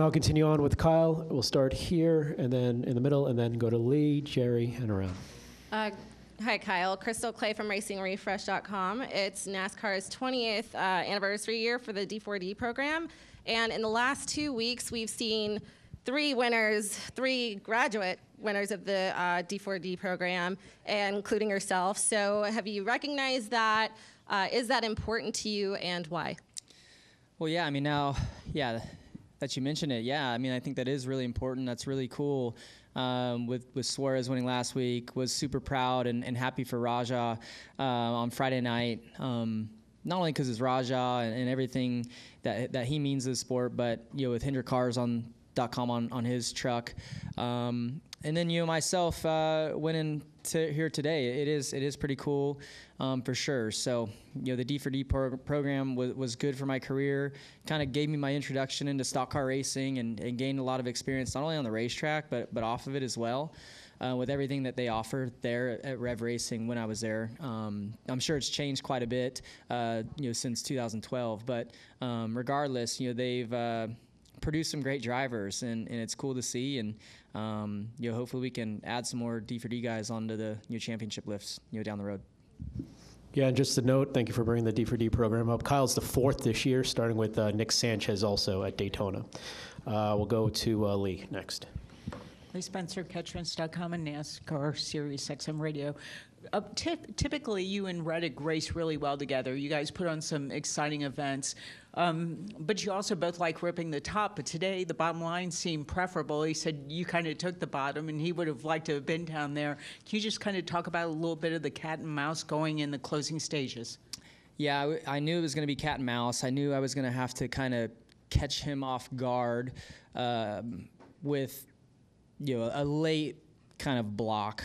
now continue on with Kyle. We'll start here and then in the middle and then go to Lee, Jerry, and around. Hi, Kyle. Crystal Clay from RacingRefresh.com. It's NASCAR's 20th anniversary year for the D4D program. And in the last 2 weeks, we've seen three graduate winners of the D4D program, including yourself. So have you recognized that? Is that important to you, and why? Well, yeah, I mean, now, yeah, that you mentioned it, yeah, I mean, I think that is really important. That's really cool. With Suarez winning last week, was super proud and happy for Raja on Friday night. Not only because it's Raja and everything that he means to the sport, but with HendrickCars.com on his truck, and then myself winning here today. It is pretty cool for sure. So the D4D program was good for my career. Kind of gave me my introduction into stock car racing and gained a lot of experience not only on the racetrack but off of it as well. With everything that they offer there at Rev Racing when I was there. I'm sure it's changed quite a bit, since 2012. But regardless, they've produced some great drivers, and it's cool to see. And hopefully we can add some more D4D guys onto the championship lifts down the road. Yeah, and just a note, thank you for bringing the D4D program up. Kyle's the fourth this year, starting with Nick Sanchez also at Daytona. We'll go to Lee next. Lee Spencer, Catchfence.com and NASCAR Sirius XM Radio. Typically, you and Reddick race really well together. You guys put on some exciting events, but you also both like ripping the top. But today, the bottom line seemed preferable. He said you kind of took the bottom, and he would have liked to have been down there. Can you just kind of talk about a little bit of the cat and mouse going in the closing stages? Yeah, I knew it was going to be cat and mouse. I knew I was going to have to kind of catch him off guard with a late kind of block.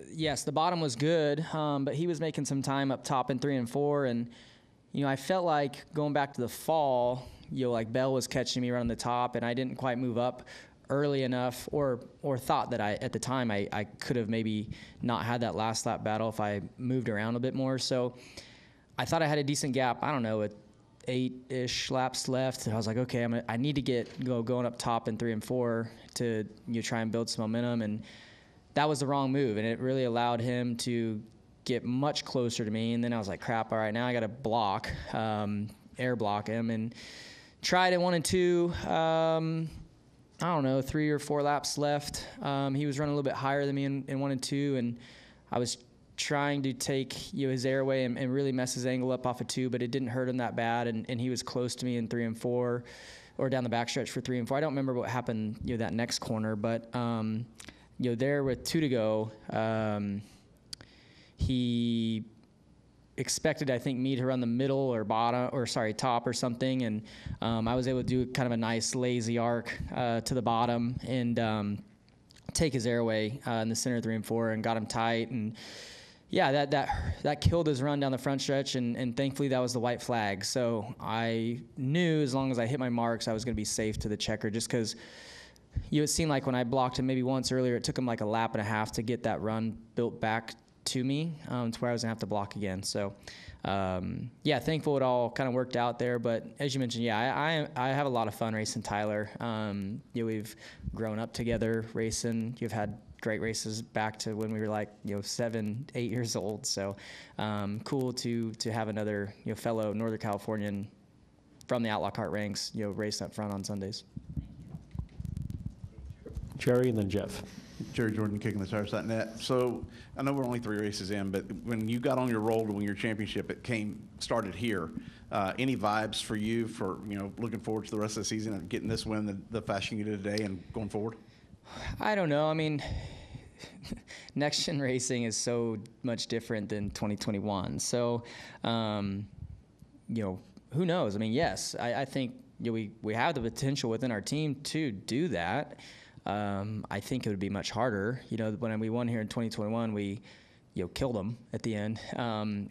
Yes, the bottom was good, but he was making some time up top in 3 and 4, and I felt like going back to the fall, like Bell was catching me right on the top, and I didn't quite move up early enough, or thought that at the time I could have maybe not had that last lap battle if I moved around a bit more. So I thought I had a decent gap. I don't know, with 8-ish laps left, and I was like, okay, I need to going up top in 3 and 4 to try and build some momentum, and that was the wrong move, and it really allowed him to get much closer to me. And then I was like, crap, all right, now I got to block, air block him, and tried it 1 and 2. I don't know, 3 or 4 laps left. He was running a little bit higher than me in 1 and 2, and I was trying to take his airway and really mess his angle up off of 2, but it didn't hurt him that bad, and he was close to me in 3 and 4, or down the backstretch for 3 and 4. I don't remember what happened that next corner, but there with 2 to go, he expected, I think, me to run the middle or top or something, and I was able to do kind of a nice lazy arc to the bottom and take his airway in the center of 3 and 4 and got him tight. And yeah, that killed his run down the front stretch, and thankfully that was the white flag. So I knew as long as I hit my marks, I was going to be safe to the checker, just because it seemed like when I blocked him maybe once earlier, it took him like a lap and a half to get that run built back to me to where I was going to have to block again. So, yeah, thankful it all kind of worked out there. But as you mentioned, yeah, I have a lot of fun racing Tyler. We've grown up together racing. You've had great races back to when we were like 7, 8 years old. So cool to have another fellow Northern Californian from the Outlaw Kart ranks racing up front on Sundays. Jerry and then Jeff. Jerry Jordan, KickingTheTires.net. So I know we're only 3 races in, but when you got on your roll to win your championship, started here. Any vibes for you for looking forward to the rest of the season and getting this win the fashion you did today and going forward? I don't know. I mean, next gen racing is so much different than 2021. So, who knows? I mean, yes, I think we have the potential within our team to do that. I think it would be much harder. When we won here in 2021, we, killed them at the end.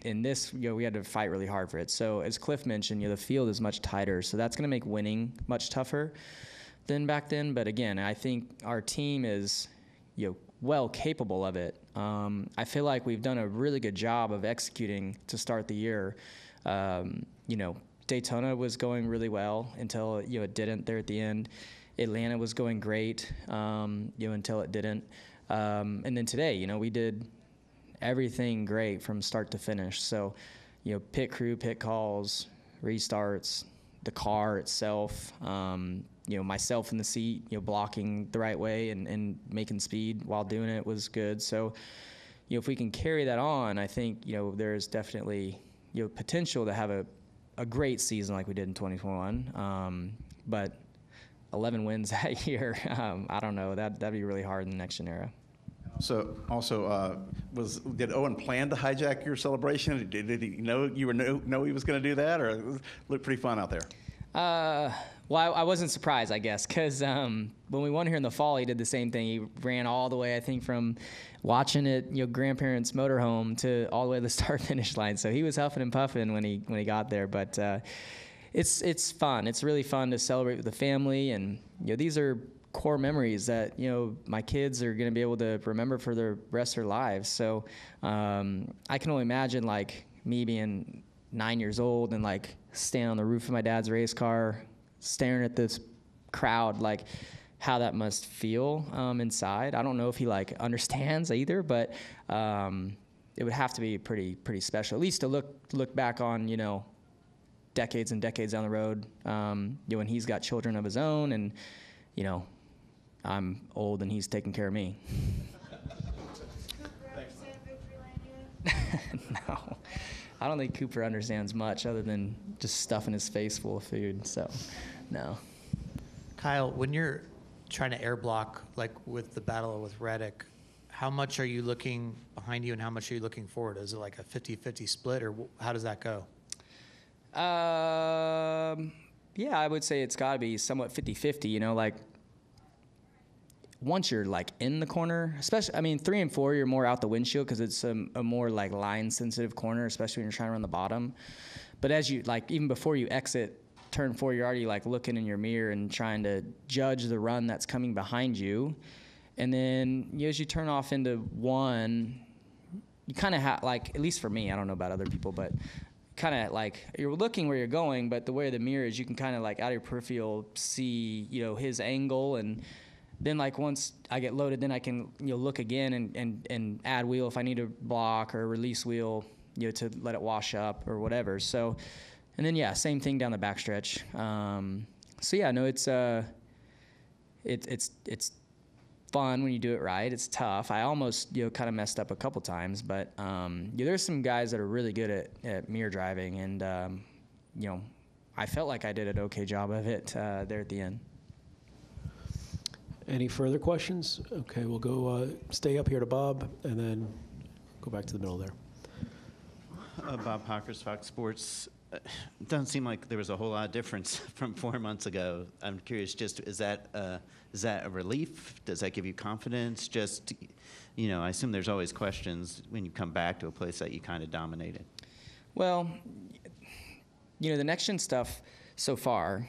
In this, we had to fight really hard for it. So as Cliff mentioned, the field is much tighter. So that's going to make winning much tougher than back then. But again, I think our team is, well capable of it. I feel like we've done a really good job of executing to start the year. Daytona was going really well until, it didn't there at the end. Atlanta was going great, until it didn't. And then today, we did everything great from start to finish. So, pit crew, pit calls, restarts, the car itself, myself in the seat, blocking the right way and making speed while doing it was good. So, if we can carry that on, I think, there's definitely, potential to have a great season like we did in 2021. But 11 wins that year, I don't know, that'd be really hard in the next gen era. So also, did Owen plan to hijack your celebration? Did he know he was going to do that, or it looked pretty fun out there? Well, I wasn't surprised, I guess, because when we won here in the fall, he did the same thing. He ran all the way, I think, from watching it, grandparents' motorhome to all the way to the start-finish line. So he was huffing and puffing when he got there. But it's fun. It's really fun to celebrate with the family, and these are core memories that my kids are going to be able to remember for the rest of their lives. So I can only imagine like me being 9 years old and like standing on the roof of my dad's race car, staring at this crowd, like how that must feel inside. I don't know if he like understands either, but it would have to be pretty special, at least to look back on decades and decades down the road, when he's got children of his own, and I'm old and he's taking care of me. No, I don't think Cooper understands much other than just stuffing his face full of food. So, no. Kyle, when you're trying to air block, like with the battle with Reddick, how much are you looking behind you and how much are you looking forward? Is it like a 50-50 split, or how does that go? Yeah, I would say it's got to be somewhat 50-50, like once you're like in the corner, especially, 3 and 4, you're more out the windshield because it's a more like line sensitive corner, especially when you're trying to run the bottom. But as you like, even before you exit turn 4, you're already like looking in your mirror and trying to judge the run that's coming behind you. And then as you turn off into 1, you kind of have, like, at least for me, I don't know about other people, but kind of like you're looking where you're going, but the way the mirror is, you can kind of like out of your peripheral see, his angle. And then like once I get loaded, then I can, look again and add wheel if I need to block, or release wheel, to let it wash up or whatever. So, and then, yeah, same thing down the backstretch. So yeah, no, it's fun when you do it right. It's tough. I almost, kind of messed up a couple times, but, there's some guys that are really good at mirror driving, and, I felt like I did an okay job of it there at the end. Any further questions? Okay, we'll go stay up here to Bob, and then go back to the middle there. Bob Hawkers, Fox Sports. Doesn't seem like there was a whole lot of difference from 4 months ago. I'm curious, just is that a relief? Does that give you confidence? Just, I assume there's always questions when you come back to a place that you kind of dominated. Well, the next gen stuff so far,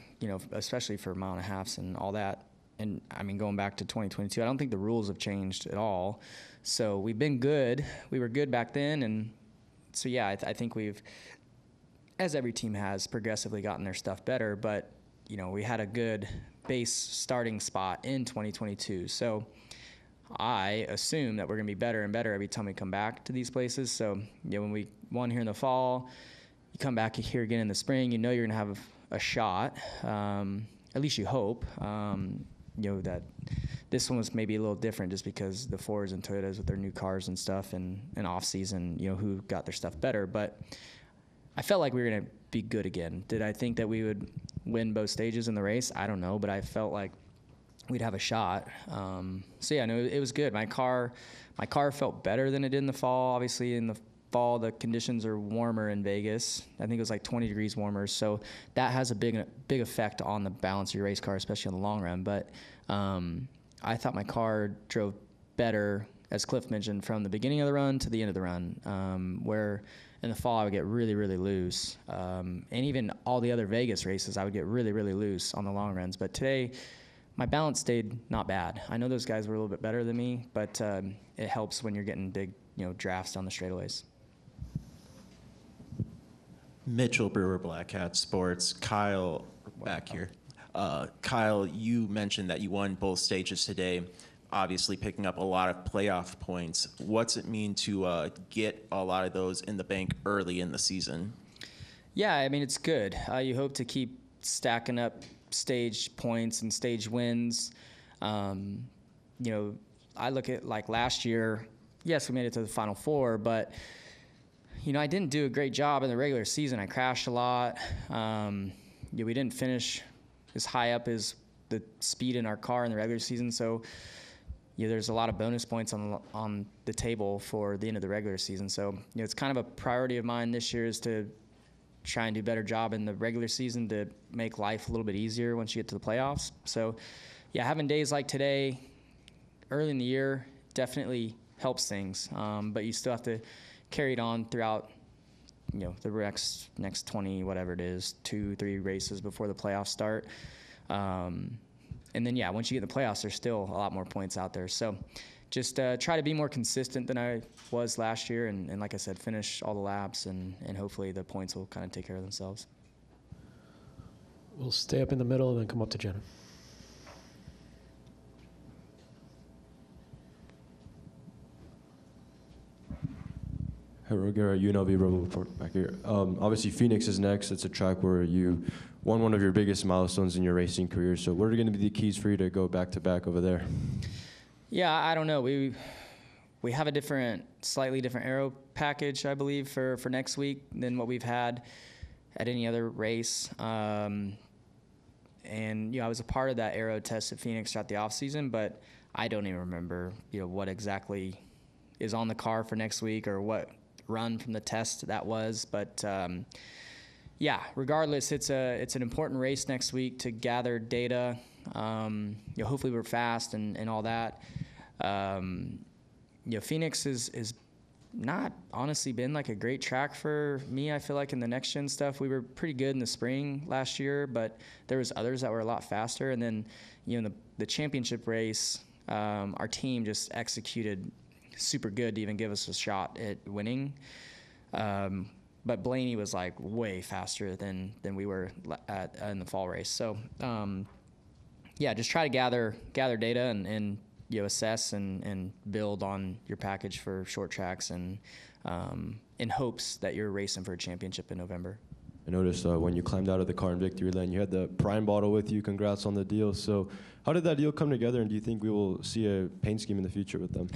especially for mile and a halves and all that, and going back to 2022, I don't think the rules have changed at all. So we've been good. We were good back then, and so yeah, I think we've, as every team has, progressively gotten their stuff better. But we had a good base starting spot in 2022. So I assume that we're gonna be better and better every time we come back to these places. So when we won here in the fall, you come back here again in the spring, you're gonna have a shot. At least you hope. That this one was maybe a little different just because the Fords and Toyotas with their new cars and stuff, and off season, who got their stuff better. But I felt like we were going to be good again. Did I think that we would win both stages in the race? I don't know, but I felt like we'd have a shot. So yeah, no, it was good. My car felt better than it did in the fall. Obviously in the fall, the conditions are warmer in Vegas. I think it was like 20 degrees warmer. So that has a big effect on the balance of your race car, especially in the long run. But I thought my car drove better, as Cliff mentioned, from the beginning of the run to the end of the run, where in the fall I would get really, really loose. And even all the other Vegas races, I would get really, really loose on the long runs. But today, my balance stayed not bad. I know those guys were a little bit better than me, but it helps when you're getting big, drafts down the straightaways. Mitchell Brewer, Black Hat Sports. Kyle, back here. Kyle, you mentioned that you won both stages today, obviously picking up a lot of playoff points. What's it mean to get a lot of those in the bank early in the season? Yeah, I mean, it's good. You hope to keep stacking up stage points and stage wins. You know, I look at like last year, yes, we made it to the Final Four, but, you know, I didn't do a great job in the regular season. I crashed a lot. We didn't finish as high up as the speed in our car in the regular season, so there's a lot of bonus points on the table for the end of the regular season. So it's kind of a priority of mine this year is to try and do a better job in the regular season to make life a little bit easier once you get to the playoffs. So yeah, having days like today early in the year definitely helps things, but you still have to carry it on throughout the next 20, whatever it is, 2-3 races before the playoffs start. And then, yeah, once you get in the playoffs, there's still a lot more points out there. So just try to be more consistent than I was last year. And like I said, finish all the laps, and hopefully the points will kind of take care of themselves. We'll stay up in the middle and then come up to Jenna. Hey, Roger, UNLV Rebel Report back here. Obviously, Phoenix is next. It's a track where you won one of your biggest milestones in your racing career. So what are going to be the keys for you to go back-to-back over there? Yeah, I don't know. We have a slightly different aero package, I believe, for next week than what we've had at any other race. And I was a part of that aero test at Phoenix throughout the off season, but I don't even remember what exactly is on the car for next week or what run from the test that was. But yeah, regardless, it's an important race next week to gather data. Hopefully we're fast and all that. Phoenix is not honestly been like a great track for me. I feel like in the next gen stuff, we were pretty good in the spring last year, but there was others that were a lot faster. And then, in the championship race, our team just executed super good to even give us a shot at winning. But Blaney was like way faster than we were in the fall race. So, yeah, just try to gather data and assess and build on your package for short tracks and in hopes that you're racing for a championship in November. I noticed when you climbed out of the car in victory lane, you had the Prime bottle with you. Congrats on the deal. So how did that deal come together, and do you think we will see a paint scheme in the future with them?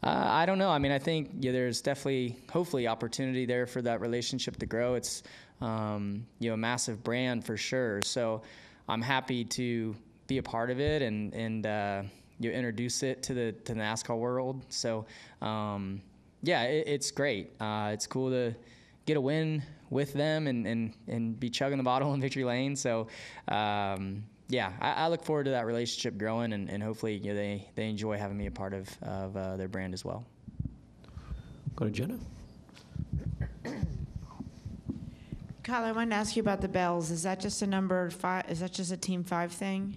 I don't know. I mean, I think there's definitely, hopefully, opportunity there for that relationship to grow. It's a massive brand for sure. So I'm happy to be a part of it and introduce it to the NASCAR world. So yeah, it's great. It's cool to get a win with them and be chugging the bottle in victory lane. So yeah, I look forward to that relationship growing, and hopefully they enjoy having me a part of their brand as well. Go to Jenna. Kyle, I wanted to ask you about the bells. Is that just a number 5? Is that just a Team 5 thing?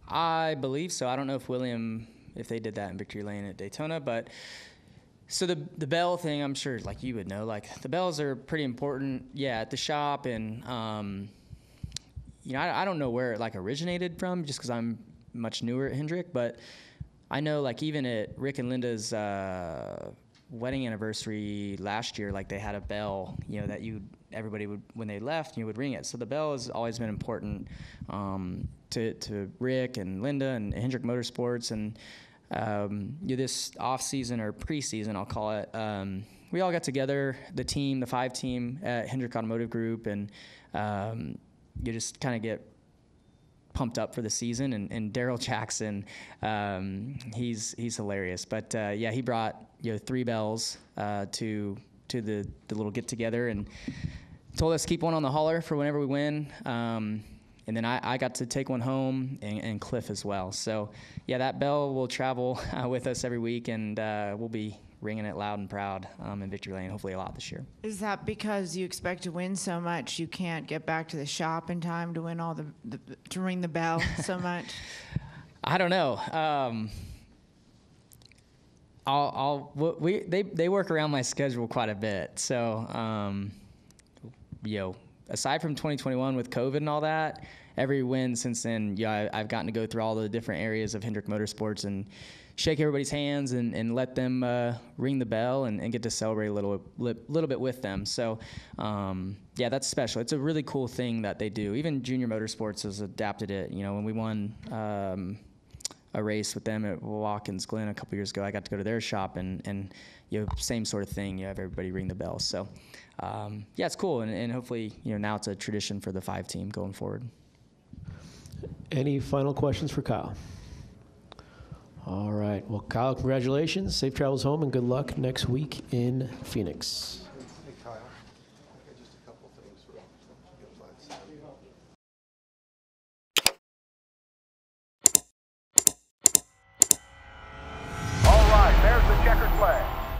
I believe so. I don't know if they did that in victory lane at Daytona, but so the bell thing, I'm sure like you would know, like the bells are pretty important, yeah, at the shop. And I don't know where it like originated from, just because I'm much newer at Hendrick, but I know like even at Rick and Linda's wedding anniversary last year, like they had a bell, that everybody would, when they left, would ring it. So the bell has always been important to Rick and Linda and Hendrick Motorsports. And this off season or preseason, I'll call it, we all got together, the team, the 5 team at Hendrick Automotive Group, and you just kind of get pumped up for the season. And Daryl Jackson, he's hilarious. But yeah, he brought 3 bells to the little get together and told us to keep one on the hauler for whenever we win. And then I got to take one home, and Cliff as well. So yeah, that bell will travel with us every week, and we'll be ringing it loud and proud in victory lane, hopefully a lot this year. Is that because you expect to win so much you can't get back to the shop in time to win all to ring the bell so much? I don't know. They work around my schedule quite a bit, so aside from 2021 with COVID and all that, every win since then, I've gotten to go through all the different areas of Hendrick Motorsports and shake everybody's hands and let them ring the bell and get to celebrate a little bit with them. So, that's special. It's a really cool thing that they do. Even Junior Motorsports has adapted it. When we won a race with them at Watkins Glen a couple years ago, I got to go to their shop and same sort of thing. You have everybody ring the bell. So, it's cool. And hopefully, now it's a tradition for the 5 team going forward. Any final questions for Kyle? All right. Well, Kyle, congratulations. Safe travels home and good luck next week in Phoenix.